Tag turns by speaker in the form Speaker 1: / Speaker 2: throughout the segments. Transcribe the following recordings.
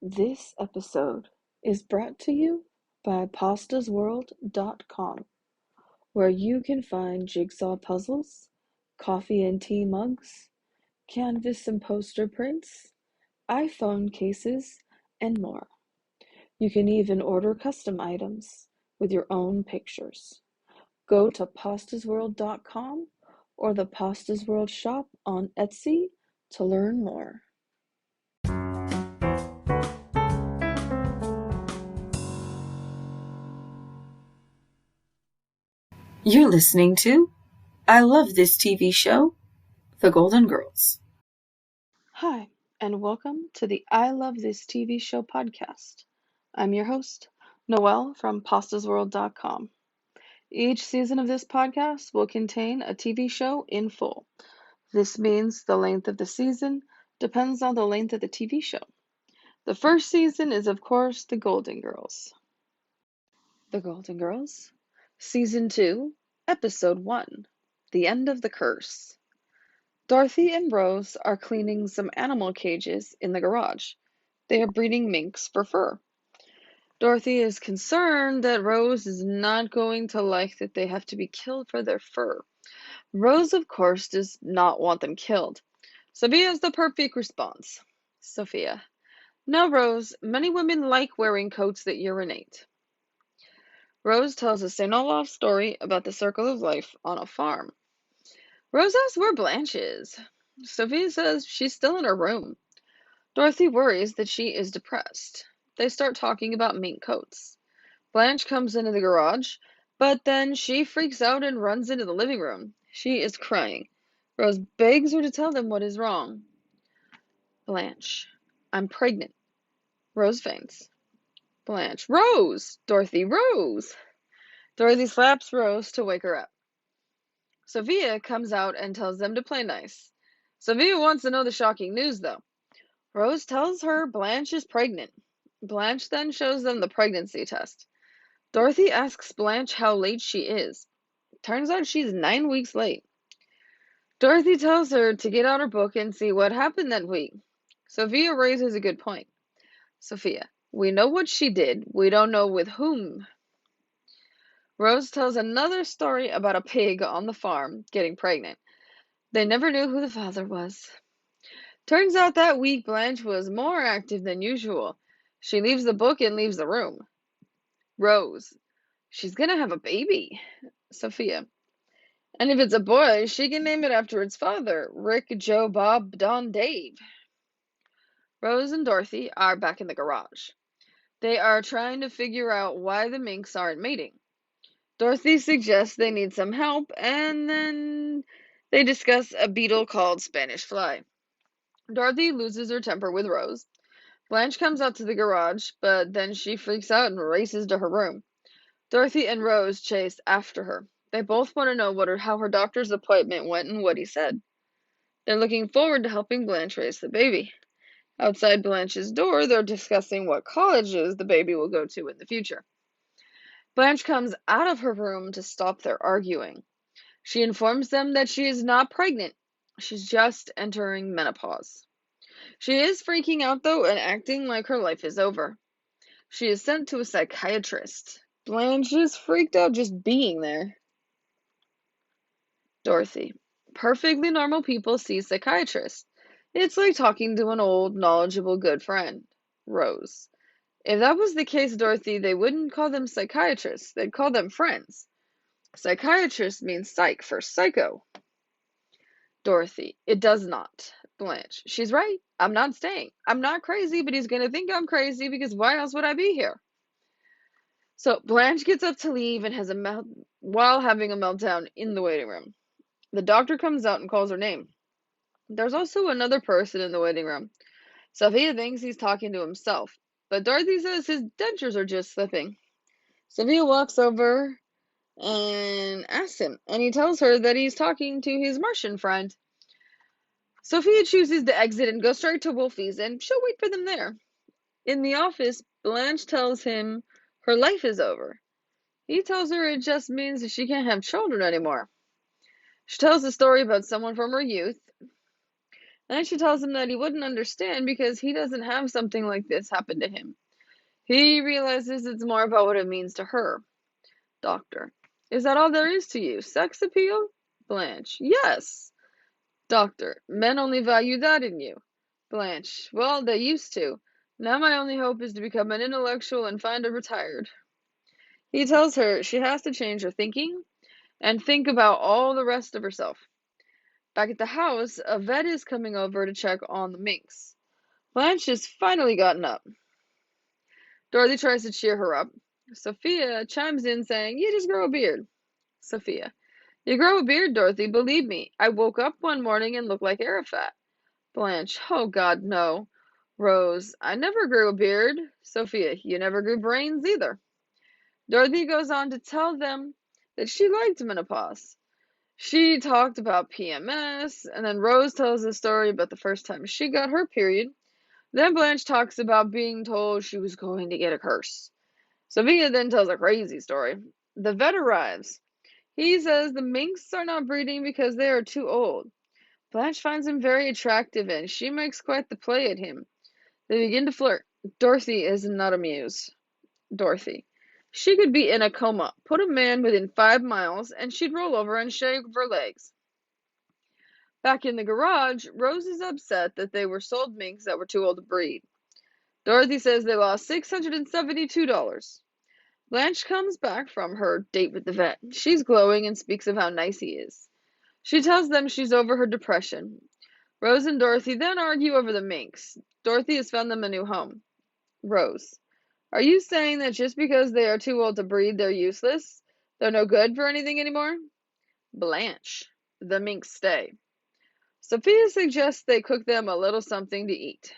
Speaker 1: This episode is brought to you by pastasworld.com, where you can find jigsaw puzzles, coffee and tea mugs, canvas and poster prints, iPhone cases, and more. You can even order custom items with your own pictures. Go to pastasworld.com or the Pastas World shop on Etsy to learn more.
Speaker 2: You're listening to I Love This TV Show, The Golden Girls.
Speaker 1: Hi, and welcome to the I Love This TV Show podcast. I'm your host, Noelle from pastasworld.com. Each season of this podcast will contain a TV show in full. This means the length of the season depends on the length of the TV show. The first season is, of course, The Golden Girls. The Golden Girls, Season 2, Episode 1, The End of the Curse. Dorothy and Rose are cleaning some animal cages in the garage. They are breeding minks for fur. Dorothy is concerned that Rose is not going to like that they have to be killed for their fur. Rose, of course, does not want them killed. Sophia is the perfect response. Sophia: "No, Rose, many women like wearing coats that urinate." Rose tells a St. Olaf story about the circle of life on a farm. Rose asks where Blanche is. Sophia says she's still in her room. Dorothy worries that she is depressed. They start talking about mink coats. Blanche comes into the garage, but then she freaks out and runs into the living room. She is crying. Rose begs her to tell them what is wrong. Blanche: "I'm pregnant." Rose faints. Blanche: "Rose! Dorothy, Rose!" Dorothy slaps Rose to wake her up. Sophia comes out and tells them to play nice. Sophia wants to know the shocking news, though. Rose tells her Blanche is pregnant. Blanche then shows them the pregnancy test. Dorothy asks Blanche how late she is. Turns out she's 9 weeks late. Dorothy tells her to get out her book and see what happened that week. Sophia raises a good point. Sophia: "We know what she did. We don't know with whom." Rose tells another story about a pig on the farm getting pregnant. They never knew who the father was. Turns out that week Blanche was more active than usual. She leaves the book and leaves the room. Rose: "She's gonna have a baby." Sophia: "And if it's a boy, she can name it after its father, Rick, Joe, Bob, Don, Dave." Rose and Dorothy are back in the garage. They are trying to figure out why the minks aren't mating. Dorothy suggests they need some help, and then they discuss a beetle called Spanish fly. Dorothy loses her temper with Rose. Blanche comes out to the garage, but then she freaks out and races to her room. Dorothy and Rose chase after her. They both want to know how her doctor's appointment went and what he said. They're looking forward to helping Blanche raise the baby. Outside Blanche's door, they're discussing what colleges the baby will go to in the future. Blanche comes out of her room to stop their arguing. She informs them that she is not pregnant. She's just entering menopause. She is freaking out, though, and acting like her life is over. She is sent to a psychiatrist. Blanche is freaked out just being there. Dorothy: "Perfectly normal people see psychiatrists. It's like talking to an old, knowledgeable, good friend." Rose: "If that was the case, Dorothy, they wouldn't call them psychiatrists. They'd call them friends. Psychiatrist means psych for psycho." Dorothy: "It does not." Blanche: "She's right. I'm not staying. I'm not crazy, but he's gonna think I'm crazy because why else would I be here?" So Blanche gets up to leave and has while having a meltdown in the waiting room. The doctor comes out and calls her name. There's also another person in the waiting room. Sophia thinks he's talking to himself, but Dorothy says his dentures are just slipping. Sophia walks over and asks him, and he tells her that he's talking to his Martian friend. Sophia chooses to exit and go straight to Wolfie's, and she'll wait for them there. In the office, Blanche tells him her life is over. He tells her it just means that she can't have children anymore. She tells a story about someone from her youth, And then she tells him that he wouldn't understand because he doesn't have something like this happen to him. He realizes it's more about what it means to her. Doctor: is that all there is to you? Sex appeal? Blanche: yes. Doctor: men only value that in you. Blanche: well, they used to. Now my only hope is to become an intellectual and find a retired. He tells her she has to change her thinking and think about all the rest of herself. Back at the house, a vet is coming over to check on the minks. Blanche has finally gotten up. Dorothy tries to cheer her up. Sophia chimes in saying, you just grow a beard. Sophia: you grow a beard, Dorothy, believe me. I woke up one morning and looked like Arafat. Blanche: oh God, no. Rose: I never grew a beard. Sophia: you never grew brains either. Dorothy goes on to tell them that she liked menopause. She talked about PMS, and then Rose tells a story about the first time she got her period. Then Blanche talks about being told she was going to get a curse. Sophia then tells a crazy story. The vet arrives. He says the minks are not breeding because they are too old. Blanche finds him very attractive and she makes quite the play at him. They begin to flirt. Dorothy is not amused. Dorothy: she could be in a coma. Put a man within 5 miles and she'd roll over and shake her legs. Back in the garage, Rose is upset that they were sold minks that were too old to breed. Dorothy says they lost $672. Blanche comes back from her date with the vet. She's glowing and speaks of how nice he is. She tells them she's over her depression. Rose and Dorothy then argue over the minks. Dorothy has found them a new home. Rose: are you saying that just because they are too old to breed, they're useless? They're no good for anything anymore? Blanche: the minks stay. Sophia suggests they cook them a little something to eat.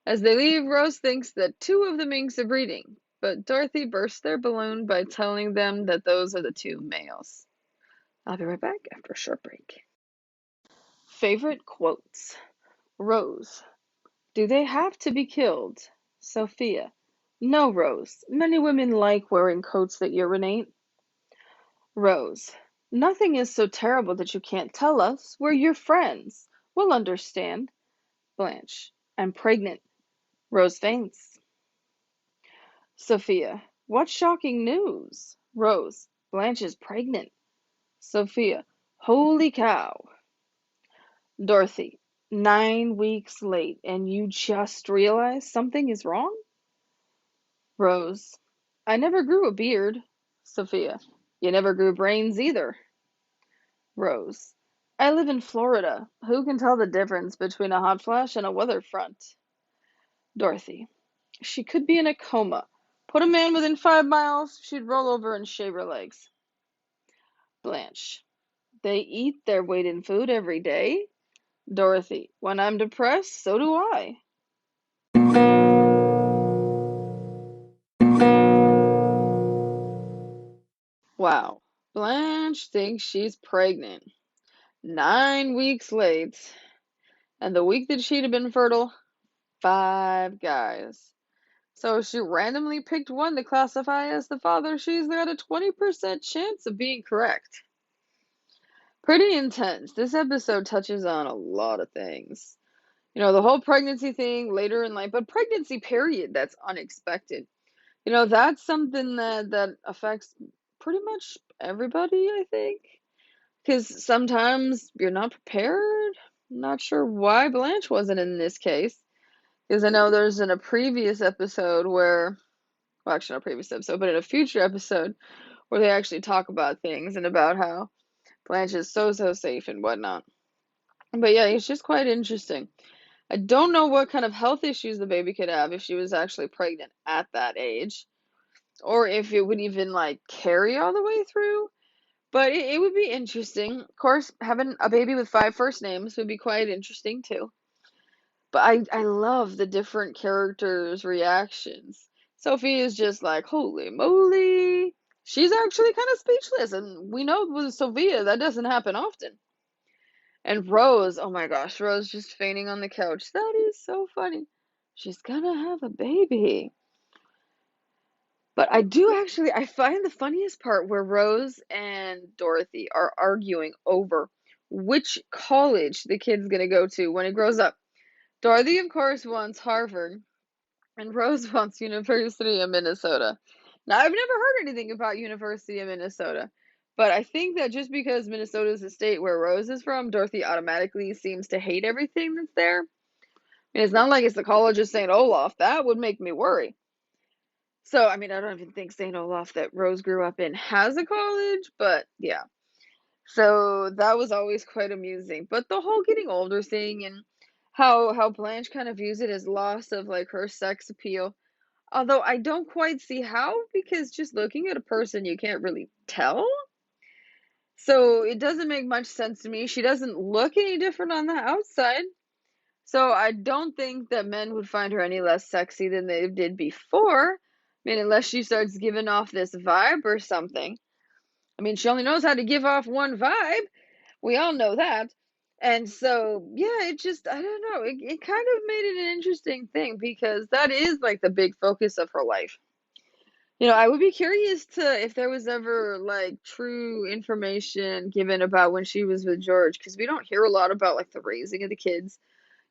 Speaker 1: As they leave, Rose thinks that 2 of the minks are breeding, but Dorothy bursts their balloon by telling them that those are the 2 males. I'll be right back after a short break. Favorite quotes. Rose: do they have to be killed? Sophia: no, Rose. Many women like wearing coats that urinate. Rose: nothing is so terrible that you can't tell us. We're your friends. We'll understand. Blanche: I'm pregnant. Rose faints. Sophia: what shocking news? Rose: Blanche is pregnant. Sophia: holy cow. Dorothy: 9 weeks late, and you just realize something is wrong? Rose: I never grew a beard. Sophia: you never grew brains either. Rose: I live in Florida. Who can tell the difference between a hot flash and a weather front? Dorothy: she could be in a coma. Put a man within 5 miles, she'd roll over and shave her legs. Blanche: they eat their weight in food every day. Dorothy: when I'm depressed, so do I. Wow. Blanche thinks she's pregnant. 9 weeks late. And the week that she'd have been fertile, 5 guys. So she randomly picked one to classify as the father. She's got a 20% chance of being correct. Pretty intense. This episode touches on a lot of things. You know, the whole pregnancy thing later in life, but pregnancy period, that's unexpected. You know, that's something that affects pretty much everybody, I think. Because sometimes you're not prepared. I'm not sure why Blanche wasn't in this case. Because I know there's in a previous episode where, well, actually not a previous episode, but in a future episode where they actually talk about things and about how Blanche is so safe and whatnot. But yeah, it's just quite interesting. I don't know what kind of health issues the baby could have if she was actually pregnant at that age, or if it would even like carry all the way through. But it would be interesting. Of course, having a baby with 5 first names would be quite interesting too. But I love the different characters' reactions. Sophie is just like, holy moly. She's actually kind of speechless. And we know with Sophia, that doesn't happen often. And Rose, oh my gosh, Rose just fainting on the couch. That is so funny. She's gonna have a baby. But I find the funniest part where Rose and Dorothy are arguing over which college the kid's going to go to when he grows up. Dorothy, of course, wants Harvard, and Rose wants University of Minnesota. Now, I've never heard anything about University of Minnesota, but I think that just because Minnesota is the state where Rose is from, Dorothy automatically seems to hate everything that's there. I mean, it's not like it's the College of St. Olaf. That would make me worry. So, I mean, I don't even think St. Olaf that Rose grew up in has a college, but yeah. So that was always quite amusing. But the whole getting older thing and how Blanche kind of views it as loss of like her sex appeal. Although I don't quite see how, because just looking at a person you can't really tell. So it doesn't make much sense to me. She doesn't look any different on the outside. So I don't think that men would find her any less sexy than they did before. I mean, unless she starts giving off this vibe or something. I mean, she only knows how to give off one vibe. We all know that. And so, yeah, it just, I don't know. It kind of made it an interesting thing because that is like the big focus of her life. I would be curious to if there was ever like true information given about when she was with George because we don't hear a lot about like the raising of the kids.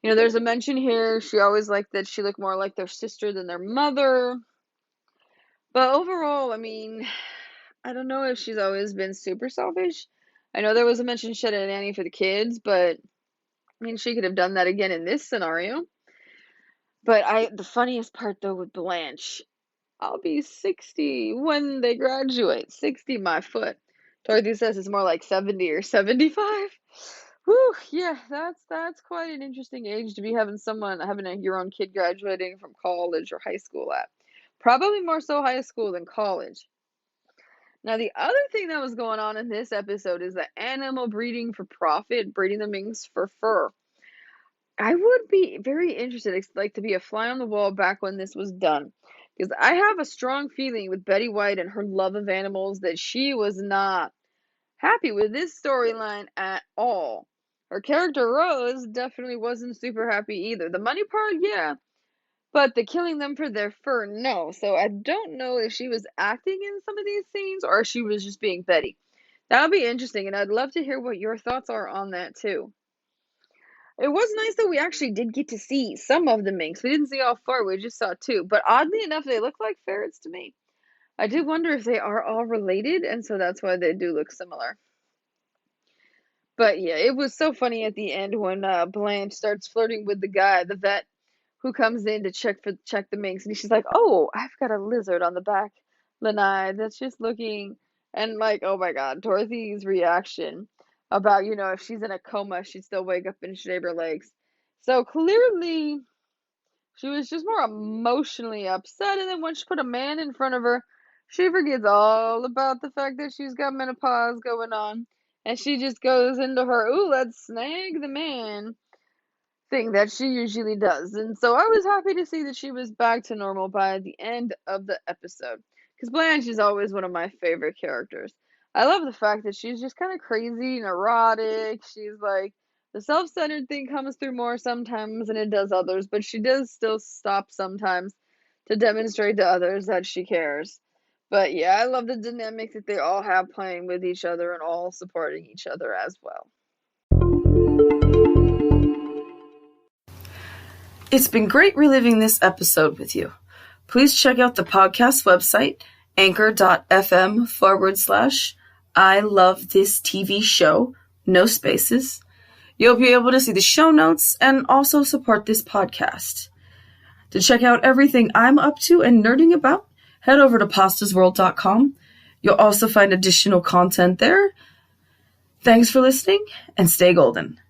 Speaker 1: There's a mention here. She always liked that she looked more like their sister than their mother. But overall, I mean, I don't know if she's always been super selfish. I know there was a mention she had a nanny for the kids, but I mean, she could have done that again in this scenario. But the funniest part though with Blanche, I'll be 60 when they graduate. 60 my foot. Dorothy says it's more like 70 or 75. Whew, yeah, that's quite an interesting age to be having your own kid graduating from college or high school at. Probably more so high school than college. Now, the other thing that was going on in this episode is the animal breeding for profit, breeding the minks for fur. I would be very interested, like to be a fly on the wall back when this was done. Because I have a strong feeling with Betty White and her love of animals that she was not happy with this storyline at all. Her character Rose definitely wasn't super happy either. The money part, yeah, but the killing them for their fur, no. So I don't know if she was acting in some of these scenes or if she was just being Betty. That would be interesting, and I'd love to hear what your thoughts are on that too. It was nice that we actually did get to see some of the minks. We didn't see all four, we just saw two. But oddly enough, they look like ferrets to me. I do wonder if they are all related, and so that's why they do look similar. But yeah, it was so funny at the end when Blanche starts flirting with the guy, the vet, who comes in to check the minks, and she's like, "Oh, I've got a lizard on the back lanai that's just looking," and like, oh my God, Dorothy's reaction about if she's in a coma, she'd still wake up and shave her legs. So clearly, she was just more emotionally upset, and then when she put a man in front of her, she forgets all about the fact that she's got menopause going on, and she just goes into her, "Ooh, let's snag the man" thing that she usually does. And so I was happy to see that she was back to normal by the end of the episode. Because Blanche is always one of my favorite characters. I love the fact that she's just kind of crazy, neurotic. She's like, the self-centered thing comes through more sometimes than it does others, but she does still stop sometimes to demonstrate to others that she cares. But yeah, I love the dynamic that they all have playing with each other and all supporting each other as well.
Speaker 2: It's been great reliving this episode with you. Please check out the podcast website, anchor.fm/I love this TV show, no spaces. You'll be able to see the show notes and also support this podcast. To check out everything I'm up to and nerding about, head over to pastasworld.com. You'll also find additional content there. Thanks for listening and stay golden.